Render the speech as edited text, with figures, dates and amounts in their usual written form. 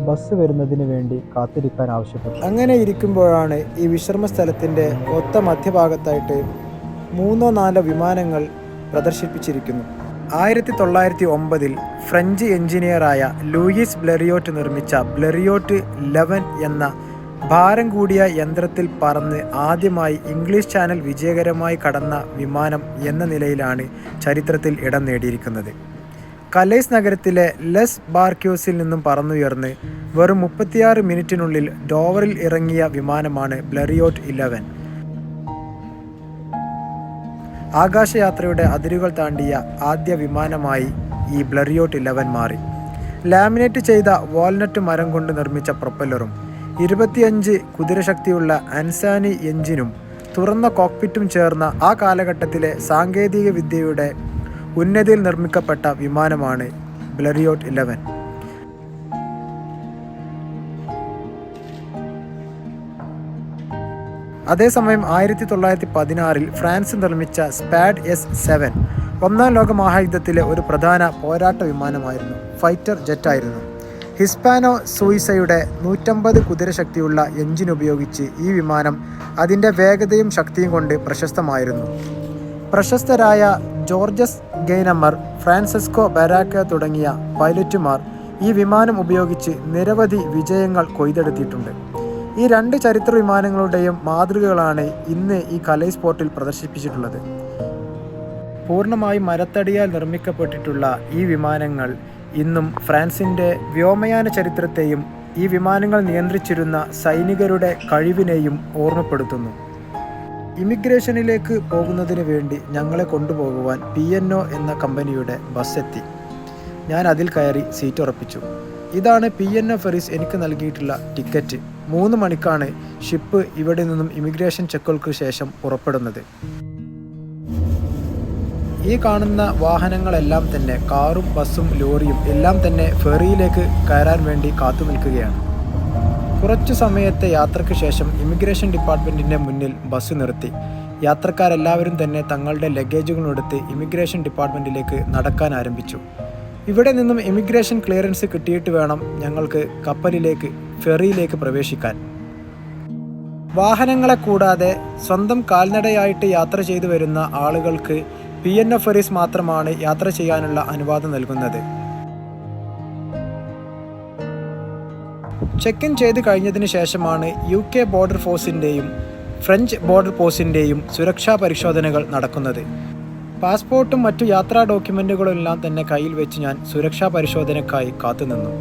Bus വരുന്നതിന് വേണ്ടി കാത്തിരിക്കാൻ ആവശ്യപ്പെട്ടു. അങ്ങനെ ഇരിക്കുമ്പോഴാണ് ഈ വിശ്രമ സ്ഥലത്തിൻ്റെ ഒത്ത മധ്യഭാഗത്തായിട്ട് 3-4 വിമാനങ്ങൾ പ്രദർശിപ്പിച്ചിരിക്കുന്നു. 1909 ഫ്രഞ്ച് എഞ്ചിനീയറായ ലൂയിസ് ബ്ലെറിയോട്ട് നിർമ്മിച്ച ബ്ലെറിയോട്ട് 11 എന്ന ഭാരം കൂടിയ യന്ത്രത്തിൽ പറന്ന് ആദ്യമായി ഇംഗ്ലീഷ് ചാനൽ വിജയകരമായി കടന്ന വിമാനം എന്ന നിലയിലാണ് ചരിത്രത്തിൽ ഇടം നേടിയിരിക്കുന്നത്. കലൈസ് നഗരത്തിലെ ലെസ് ബാർക്യൂസിൽ നിന്നും പറന്നുയർന്ന് വെറും 36 മിനിറ്റിനുള്ളിൽ ഡോവറിൽ ഇറങ്ങിയ വിമാനമാണ് ബ്ലെറിയോട്ട് 11. ആകാശയാത്രയുടെ അതിരുകൾ താണ്ടിയ ആദ്യ വിമാനമായി ഈ ബ്ലെറിയോട്ട് 11 മാറി. ലാമിനേറ്റ് ചെയ്ത വാൾനട്ട് മരം കൊണ്ട് നിർമ്മിച്ച പ്രൊപ്പല്ലറും 25 കുതിരശക്തിയുള്ള അൻസാനി എഞ്ചിനും തുറന്ന കോക്പിറ്റും ചേർന്ന ആ കാലഘട്ടത്തിലെ സാങ്കേതിക വിദ്യയുടെ ഉന്നതിയിൽ നിർമ്മിക്കപ്പെട്ട വിമാനമാണ് ബ്ലെറിയോട്ട് 11. അതേസമയം 1916 ഫ്രാൻസ് നിർമ്മിച്ച സ്പാഡ് S7 ഒന്നാം ലോക മഹായുദ്ധത്തിലെ ഒരു പ്രധാന പോരാട്ട വിമാനമായിരുന്നു. ഫൈറ്റർ ജെറ്റായിരുന്നു. ഹിസ്പാനോ സൂയിസയുടെ 150 കുതിരശക്തിയുള്ള എഞ്ചിൻ ഉപയോഗിച്ച് ഈ വിമാനം അതിൻ്റെ വേഗതയും ശക്തിയും കൊണ്ട് പ്രശസ്തമായിരുന്നു. പ്രശസ്തരായ ജോർജസ് ഗെയ്നമർ, ഫ്രാൻസിസ്കോ ബരാക്ക തുടങ്ങിയ പൈലറ്റുമാർ ഈ വിമാനം ഉപയോഗിച്ച് നിരവധി വിജയങ്ങൾ കൊയ്തെടുത്തിട്ടുണ്ട്. ഈ 2 ചരിത്ര വിമാനങ്ങളുടെയും മാതൃകകളാണ് ഇന്ന് ഈ കലൈസ് പോർട്ടിൽ പ്രദർശിപ്പിച്ചിട്ടുള്ളത്. പൂർണ്ണമായും മരത്തടിയാൽ നിർമ്മിക്കപ്പെട്ടിട്ടുള്ള ഈ വിമാനങ്ങൾ ഇന്നും ഫ്രാൻസിൻ്റെ വ്യോമയാന ചരിത്രത്തെയും ഈ വിമാനങ്ങൾ നിയന്ത്രിച്ചിരുന്ന സൈനികരുടെ കഴിവിനെയും ഓർമ്മപ്പെടുത്തുന്നു. ഇമിഗ്രേഷനിലേക്ക് പോകുന്നതിന് വേണ്ടി ഞങ്ങളെ കൊണ്ടുപോകുവാൻ P&O എന്ന കമ്പനിയുടെ ബസ് എത്തി. ഞാൻ അതിൽ കയറി സീറ്റ് ഉറപ്പിച്ചു. ഇതാണ് P&O ഫെറീസ് എനിക്ക് നൽകിയിട്ടുള്ള ടിക്കറ്റ്. 3 മണിക്കാണ് ഷിപ്പ് ഇവിടെ നിന്നും ഇമിഗ്രേഷൻ ചെക്കുകൾക്ക് ശേഷം പുറപ്പെടുന്നത്. ഈ കാണുന്ന വാഹനങ്ങളെല്ലാം തന്നെ കാറും ബസ്സും ലോറിയും എല്ലാം തന്നെ ഫെറിയിലേക്ക് കയറാൻ വേണ്ടി കാത്തു നിൽക്കുകയാണ്. കുറച്ചു സമയത്തെ യാത്രയ്ക്ക് ശേഷം ഇമിഗ്രേഷൻ ഡിപ്പാർട്ട്മെൻറ്റിൻ്റെ മുന്നിൽ ബസ് നിർത്തി. യാത്രക്കാരെല്ലാവരും തന്നെ തങ്ങളുടെ ലഗേജുകളെടുത്ത് ഇമിഗ്രേഷൻ ഡിപ്പാർട്ട്മെൻറ്റിലേക്ക് നടക്കാൻ ആരംഭിച്ചു. ഇവിടെ നിന്നും ഇമിഗ്രേഷൻ ക്ലിയറൻസ് കിട്ടിയിട്ട് വേണം ഞങ്ങൾക്ക് കപ്പലിലേക്ക് ഫെറിയിലേക്ക് പ്രവേശിക്കാൻ. വാഹനങ്ങളെ കൂടാതെ സ്വന്തം കാൽനടയായിട്ട് യാത്ര ചെയ്തു വരുന്ന ആളുകൾക്ക് P&O ഫെറീസ് മാത്രമാണ് യാത്ര ചെയ്യാനുള്ള അനുവാദം നൽകുന്നത്. ചെക്ക് ഇൻ ചെയ്ത് കഴിഞ്ഞതിന് ശേഷമാണ് UK ബോർഡർ ഫോഴ്സിൻ്റെയും ഫ്രഞ്ച് ബോർഡർ പോസ്റ്റിൻ്റെയും സുരക്ഷാ പരിശോധനകൾ നടക്കുന്നത്. പാസ്പോർട്ടും മറ്റു യാത്രാ ഡോക്യുമെൻറ്റുകളും എല്ലാം തന്നെ കയ്യിൽ വെച്ച് ഞാൻ സുരക്ഷാ പരിശോധനയ്ക്കായി കാത്തുനിന്നു.